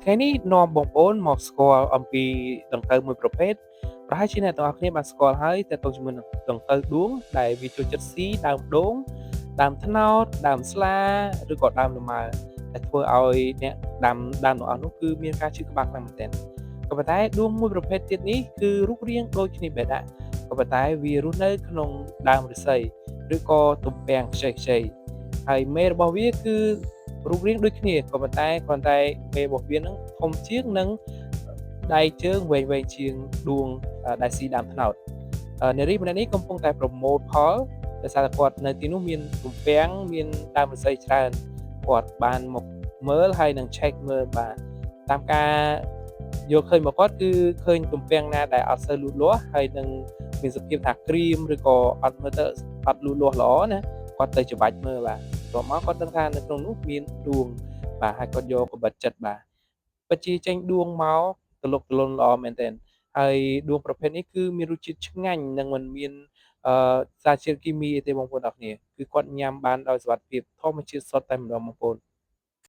ថ្ងៃនេះនាំបងប្អូនមកស្គាល់អំពីដង្កូវមួយប្រភេទប្រហែលជាអ្នកទាំងអស់គ្នាបានស្គាល់ហើយទាក់ទងជាមួយនឹងដង្កូវដួងដែលវាចូលចិត្តស៊ីដើមដូងដើមត្នោតដើមស្លាឬក៏ដើមលម៉ើដែលធ្វើឲ្យអ្នកដាំទាំងអស់នោះគឺមានការឈឺក្បាលខ្លាំងមែនទែនក៏ប៉ុន្តែដួងមួយប្រភេទទៀតនេះគឺរូបរាងដូចគ្នាបេះដូងក៏ប៉ុន្តែវារស់នៅក្នុងដើមឫស្សីឬក៏ទំពាំងខ្ចីៗហើយមេរបស់វាគឺរូបរាងដូចគ្នាក៏ប៉ុន្តែគ្រាន់តែមេរបស់វានឹងធំជាងនិងដៃជើងវែងៗជាងដួងដែលស៊ីដើមត្នោតនារីម្នាក់នេះកំពុងតែប្រមូលផលដោយសារតែគាត់នៅទីនោះមានទំពាំងមានដើមឫស្សីច្រើនគាត់បានមកមើលហើយនឹង check មើលបាទតាមការយល់ឃើញរបស់គាត់គឺឃើញទំពាំងណាដែលអត់សូវលូតលាស់ហើយនឹងមានសភាពថាក្រៀមឬក៏អត់មើលទៅអត់លូតលាស់ល្អណាគាត់ទៅច្បាច់មើលបាទបន្ទាប់មកគាត់ដឹងថានៅក្នុងនោះមានដួងបាទហើយគាត់យកកាំបិតចិតបាទពិតជាចេញដួងមកទលុកទលន់ល្អមែនទែនហើយដួងប្រភេទនេះគឺមានរសជាតិឆ្ងាញ់និងមិនមានសារជាតិគីមីអីទេបងប្អូនអរគ្នាគឺគាត់ញ៉ាំបានដោយសុវត្ថិភាពធម្មជាតិសុទ្ធតែម្ដងបងប្អូន